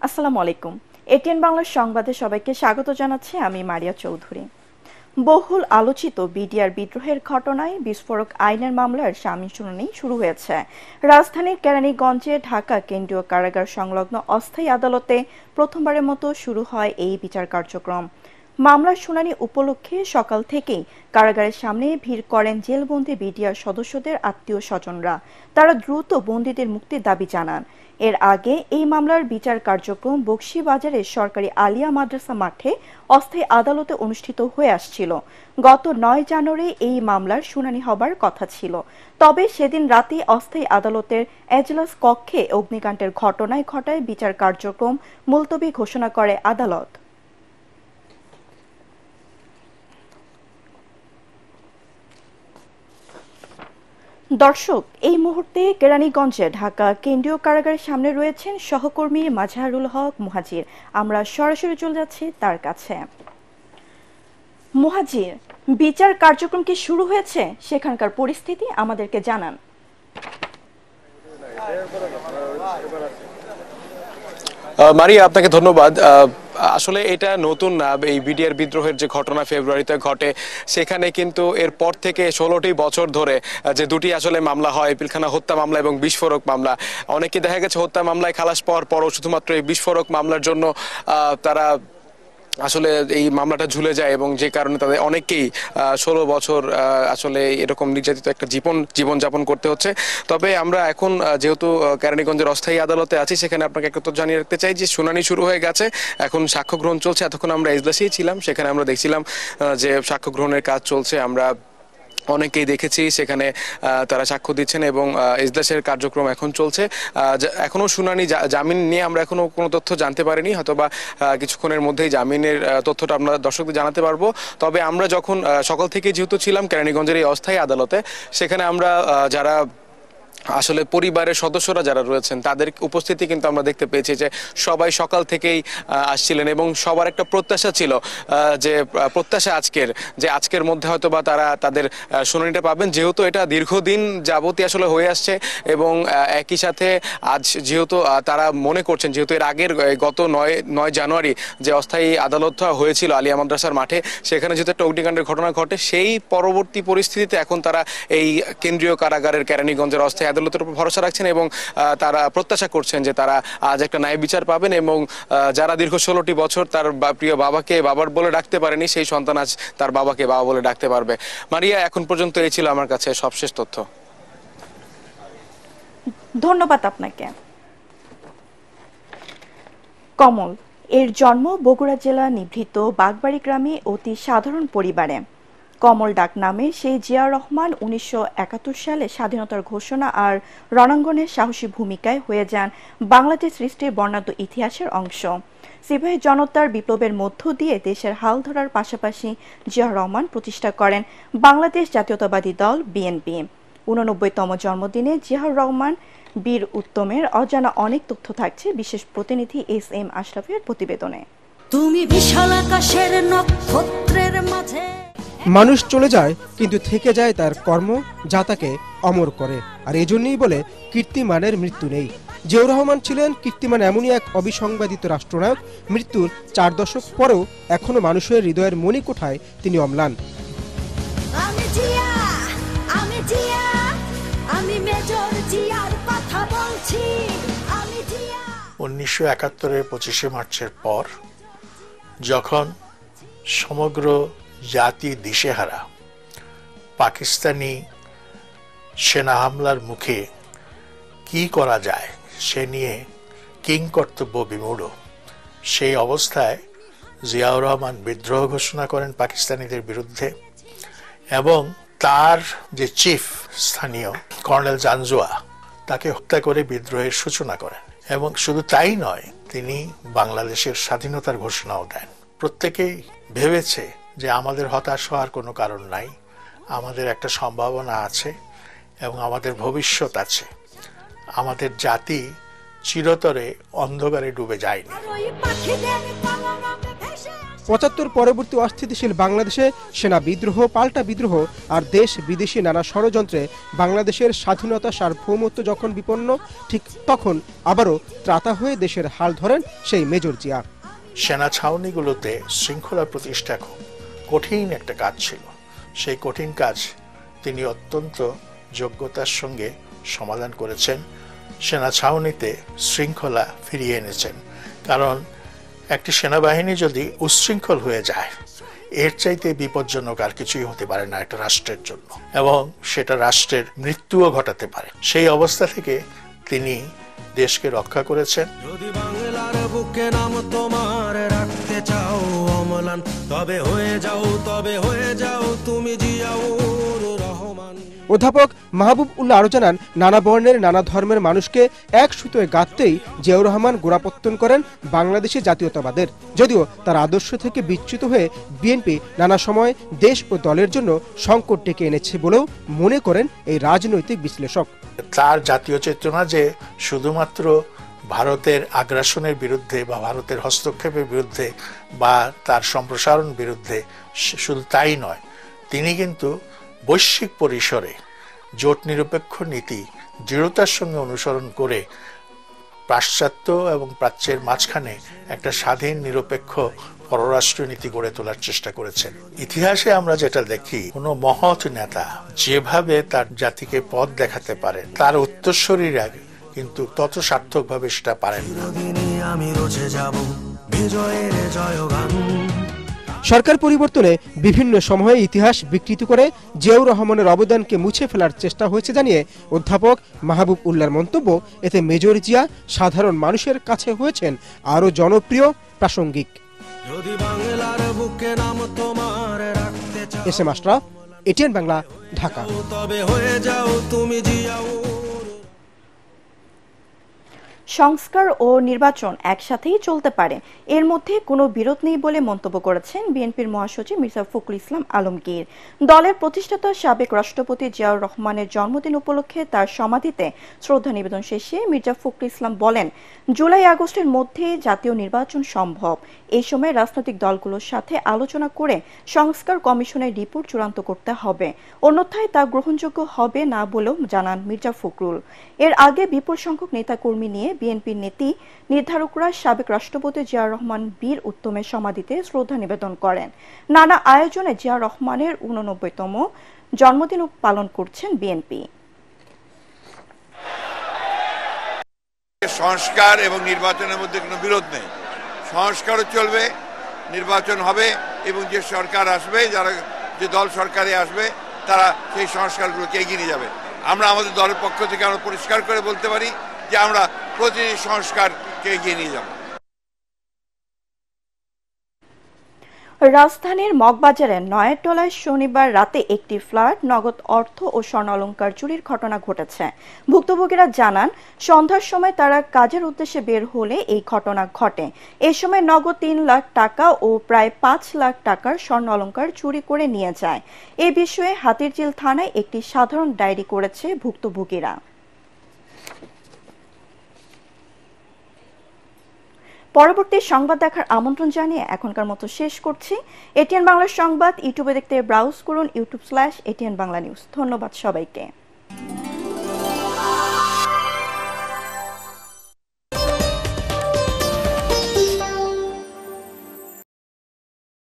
আসসালামু আলাইকুম। এটিএন বাংলার সংবাদে সবাইকে স্বাগত জানাচ্ছি আমি মারিয়া চৌধুরী। বহুল আলোচিত বিডিআর বিদ্রোহের ঘটনায় বিস্ফোরক আইনের মামলার সাময়িক শুনানি শুরু হয়েছে। রাজধানীর কেরানীগঞ্জে ঢাকা কেন্দ্রীয় কারাগার সংলগ্ন অস্থায়ী আদালতে প্রথমবারের মতো শুরু হয় এই বিচার কার্যক্রম। মামলার শুনানি উপলক্ষে সকাল থেকেই কারাগারের সামনে ভিড় করেন জেলবন্দি বিডিআর সদস্যদের আত্মীয় স্বজনরা। তারা দ্রুত বন্দীদের মুক্তির দাবি জানান। এর আগে এই মামলার বিচার কার্যক্রম বকশীবাজারের সরকারি আলিয়া মাদ্রাসা মাঠে অস্থায়ী আদালতে অনুষ্ঠিত হয়ে আসছিল। গত ৯ জানুয়ারি এই মামলার শুনানি হবার কথা ছিল, তবে সেদিন রাতে অস্থায়ী আদালতের এজলাস কক্ষে অগ্নিকাণ্ডের ঘটনায় বিচার কার্যক্রম মুলতবি ঘোষণা করে আদালত। দর্শক, এই মুহূর্তে কেরানীগঞ্জে ঢাকা কেন্দ্রীয় কারাগারের সামনে রয়েছেন সহকর্মী মাজহারুল হক মুহাজির। আমরা সরাসরি চলে যাচ্ছি তার কাছে। মুহাজির, বিচার কার্যক্রম কি শুরু হয়েছে? সেখানকার পরিস্থিতি আমাদেরকে জানান। মারিয়া, আপনাকে ধন্যবাদ। আসলে এটা নতুন না, এই বিডিআর বিদ্রোহের যে ঘটনা ফেব্রুয়ারিতে ঘটে, সেখানে কিন্তু এরপর থেকে 16টি বছর ধরে যে দুটি আসলে মামলা হয়, পিলখানা হত্যা মামলা এবং বিস্ফোরক মামলা। অনেকে দেখা গেছে হত্যা মামলায় খালাস পাওয়ার পরও শুধুমাত্র এই বিস্ফোরক মামলার জন্য তারা আসলে এই মামলাটা ঝুলে যায়, এবং যে কারণে তাদের অনেকেই 16 বছর আসলে এরকম নির্যাতিত একটা জীবনযাপন করতে হচ্ছে। তবে আমরা এখন যেহেতু কেরানীগঞ্জের অস্থায়ী আদালতে আছি, সেখানে আপনাকে একটা তথ্য জানিয়ে রাখতে চাই যে শুনানি শুরু হয়ে গেছে, এখন সাক্ষ্য গ্রহণ চলছে। এতক্ষণ আমরা এজলাসেই ছিলাম, সেখানে আমরা দেখছিলাম যে সাক্ষ্য গ্রহণের কাজ চলছে। আমরা অনেকেই দেখেছি সেখানে তারা সাক্ষ্য দিচ্ছেন এবং এজলাসের কার্যক্রম এখন চলছে। এখনো শুনানি, জামিন নিয়ে আমরা এখনো কোনো তথ্য জানতে পারিনি, হয়তোবা কিছুক্ষণের মধ্যেই জামিনের তথ্যটা আমরা দর্শকদের জানাতে পারবো। তবে আমরা যখন সকাল থেকে যেহেতু ছিলাম কেরানীগঞ্জের এই অস্থায়ী আদালতে, সেখানে আমরা যারা আসলে পরিবারের সদস্যরা যারা রয়েছেন তাদের উপস্থিতি কিন্তু আমরা দেখতে পেয়েছি যে সবাই সকাল থেকেই আসছিলেন, এবং সবার একটা প্রত্যাশা ছিল যে আজকের মধ্যে হয়তো বা তারা তাদের শুনানিটা পাবেন, যেহেতু এটা দীর্ঘদিন যাবতই আসলে হয়ে আসছে। এবং একই সাথে আজ যেহেতু তারা মনে করছেন, যেহেতু এর আগের গত 9 জানুয়ারি যে অস্থায়ী আদালত হয়েছিল আলিয়া মাদ্রাসার মাঠে, সেখানে যেহেতু একটা অগ্নিকাণ্ডের ঘটনা ঘটে, সেই পরবর্তী পরিস্থিতিতে এখন তারা এই কেন্দ্রীয় কারাগারের কেরানীগঞ্জের অস্থায়ী আদালতের উপর ভরসা রাখছেন এবং তারা প্রত্যাশা করছেন যে তারা আজ একটা ন্যায় বিচার পাবেন, এবং যারা দীর্ঘ 16টি বছর তার প্রিয় বাবাকে বাবার বলে ডাকতে পারেনি, সেই সন্তান আজ তার বাবাকে বাবা বলে ডাকতে পারবে। মারিয়া, এখন পর্যন্ত এই ছিল আমার কাছে সবশেষ তথ্য। ধন্যবাদ আপনাকে। কমল এর জন্ম বগুড়া জেলা নিভৃত বাগবাড়ি গ্রামে অতি সাধারণ পরিবারে। কমল ডাক নামে সেই জিয়াউর রহমান 1971 সালে স্বাধীনতার ঘোষণা আর রণাঙ্গনের সাহসী ভূমিকায় হয়ে যান বাংলাদেশ সৃষ্টির বর্ণাঢ্য ইতিহাসের অংশ। সিপাহী জনতার বিপ্লবের মধ্য দিয়ে দেশের হাল ধরার পাশাপাশি জিয়াউর রহমান প্রতিষ্ঠা করেন বাংলাদেশ জাতীয়তাবাদী দল বিএনপি। 89তম জন্মদিনে জিয়াউর রহমান বীর উত্তমের অজানা অনেক তথ্য থাকছে বিশেষ প্রতিনিধি SM আশরাফের প্রতিবেদনে। তুমি বিশাল আকাশের নক্ষত্রের মাঝে। মানুষ চলে যায়, কিন্তু থেকে যায় তার কর্ম, যা তাকে অমর করে। আর এজন্যই বলে কীর্তিমানের মৃত্যু নেই। জিয়াউর রহমান ছিলেন কীর্তিমান এমনই এক অবিসংবাদিত রাষ্ট্রনায়ক। মৃত্যুর 4 দশক পরেও এখনো মানুষের হৃদয়ের মণিকোঠায় তিনি অম্লান। 1971-এর 25শে মার্চের পর যখন সমগ্র জাতি দিশেহারা, পাকিস্তানি সেনা হামলার মুখে কি করা যায় সে নিয়ে কিংকর্তব্য বিমূঢ়, সেই অবস্থায় জিয়াউর রহমান বিদ্রোহ ঘোষণা করেন পাকিস্তানিদের বিরুদ্ধে, এবং তার যে চিফ স্থানীয় কর্নেল জানজুয়া তাকে হত্যা করে বিদ্রোহের সূচনা করেন। এবং শুধু তাই নয়, তিনি বাংলাদেশের স্বাধীনতার ঘোষণাও দেন। প্রত্যেকেই ভেবেছে যে আমাদের হতাশ হওয়ার কোনো কারণ নাই, আমাদের একটা সম্ভাবনা আছে এবং আমাদের ভবিষ্যৎ আছে, আমাদের জাতি চিরতরে অন্ধকারে ডুবে যায়নি। ৭৫ পরবর্তী অস্থিতিশীল বাংলাদেশে সেনা বিদ্রোহ, পাল্টা বিদ্রোহ আর দেশ বিদেশি নানা ষড়যন্ত্রে বাংলাদেশের স্বাধীনতা সার্বভৌমত্ব যখন বিপন্ন, ঠিক তখন আবারও ত্রাতা হয়ে দেশের হাল ধরেন সেই মেজর জিয়া। সেনা ছাউনিগুলোতে শৃঙ্খলা প্রতিষ্ঠা খুব কঠিন একটা কাজ ছিল। সেই কঠিন কাজ তিনি অত্যন্ত যোগ্যতার সঙ্গে সমাধান করেছেন। সেনা ছাউনিতে শৃঙ্খলা ফিরিয়ে এনেছেন। কারণ একটি সেনাবাহিনী যদি উচ্ছৃঙ্খল হয়ে যায়, এর চাইতে বিপজ্জনক আর কিছুই হতে পারে না একটা রাষ্ট্রের জন্য, এবং সেটা রাষ্ট্রের মৃত্যুও ঘটাতে পারে। সেই অবস্থা থেকে তিনি দেশকে রক্ষা করেছেন। যদি বাংলার বুকে নাম তোমার রাখতে চাও অমলান, তবে হয়ে যাও তুমি জিয়াউর রহমান। অধ্যাপক মাহবুব উল্লাহ আরো জানান, নানা বর্ণের নানা ধর্মের মানুষকে এক সুতোয় গাঁথতেই জিয়াউর রহমান গোড়াপত্তন করেন বাংলাদেশি জাতীয়তাবাদের। যদিও তার আদর্শ থেকে বিচ্যুত হয়ে বিএনপি নানা সময় দেশ ও দলের জন্য সংকট ডেকে এনেছে বলেও মনে করেন এই রাজনৈতিক বিশ্লেষক। তার জাতীয় চেতনা যে শুধুমাত্র ভারতের আগ্রাসনের বিরুদ্ধে বা ভারতের হস্তক্ষেপের বিরুদ্ধে বা তার সম্প্রসারণ বিরুদ্ধে, শুধু তাই নয়, তিনি কিন্তু বৈশ্বিক পরিসরে জোট নিরপেক্ষ নীতি দৃঢ়তার সঙ্গে অনুসরণ করে পাশ্চাত্য এবং প্রাচ্যের মাঝখানে একটা স্বাধীন নিরপেক্ষ পররাষ্ট্র নীতি গড়ে তোলার চেষ্টা করেছেন। ইতিহাসে আমরা যেটা দেখি, কোনো মহৎ নেতা যেভাবে তার জাতিকে পথ দেখাতে পারেন, তার উত্তরসূরিরা কিন্তু তত সার্থকভাবে সেটা পারেন না। আমি রচে যাব বিজয়ের জয়গান। সরকার পরিবর্তনে বিভিন্ন সময়ে ইতিহাস বিকৃত করে জিয়াউর রহমানের অবদানকে মুছে ফেলার চেষ্টা হয়েছে জানিয়ে অধ্যাপক মাহবুব উল্লাহর মন্তব্য, এতে মেজর জিয়া সাধারণ মানুষের কাছে হয়েছেন আরও জনপ্রিয়, প্রাসঙ্গিক। যদি বাংলার বুকে নাম তোমার রাখতে চাও, S M Ashraf, ATN Bangla, Dhaka. তবে হয়ে যাও তুমি জিয়াউর। সংস্কার ও নির্বাচন একসাথেই চলতে পারে, এর মধ্যে কোনো বিরোধ নেই বলে মন্তব্য করেছেন বিএনপির মহাসচিব মির্জা ফখরুল ইসলাম আলমগীর। দলের প্রতিষ্ঠাতা সাবেক রাষ্ট্রপতি জিয়াউর রহমানের জন্মদিন উপলক্ষে তার সমাধিতে শ্রদ্ধা নিবেদন শেষে মির্জা ফখরুল ইসলাম বলেন, জুলাই আগস্টের মধ্যে জাতীয় নির্বাচন সম্ভব। এই সময় রাজনৈতিক দলগুলোর সাথে আলোচনা করে সংস্কার কমিশনের রিপোর্ট চূড়ান্ত করতে হবে, অন্যথায় তা গ্রহণযোগ্য হবে না বলেও জানান মির্জা ফখরুল। এর আগে বিপুল সংখ্যক নেতাকর্মী নিয়ে বিএনপির নীতি নির্ধারকরা সাবেক রাষ্ট্রপতি জিয়াউর রহমান বীর উত্তমের সমাধিতে শ্রদ্ধা নিবেদন করেন। নানা আয়োজনে জিয়াউর রহমানের 89তম জন্মদিন পালন করছেন বিএনপি। সংস্কার এবং নির্বাচনের মধ্যে কোনো বিরোধ নেই। সংস্কারও চলবে, নির্বাচন হবে, এবং যে সরকার আসবে, যে দল সরকারে আসবে, তারা সেই সংস্কারগুলোকে এগিয়ে নিয়ে যাবে। আমরা আমাদের দলের পক্ষ থেকে আমরা পরিষ্কার করে বলতে পারি যে আমরা প্রতিটি সংস্কারকে এগিয়ে নিয়ে যাব। রাজধানীর মগবাজারের নয়ারটলায় শনিবার রাতে একটি ফ্ল্যাট নগদ অর্থ ও স্বর্ণালংকার চুরির ঘটনা ঘটেছে। ভুক্তভোগীরা জানান, সন্ধ্যার সময় তারা কাজের উদ্দেশ্যে বের হলে এই ঘটনা ঘটে। এ সময় নগদ 3 লাখ টাকা ও প্রায় 5 লাখ টাকার স্বর্ণালংকার চুরি করে নিয়ে যায়। এ বিষয়ে হাতিরঝিল থানায় একটি সাধারণ ডায়েরি করেছে ভুক্তভোগীরা। পরবর্তী সংবাদ দেখার আমন্ত্রণ জানিয়ে এখনকার মতো শেষ করছি। এটিএন বাংলা সংবাদ ইউটিউবে দেখতে ব্রাউজ করুন youtube/ATN Bangla News। ধন্যবাদ সবাইকে।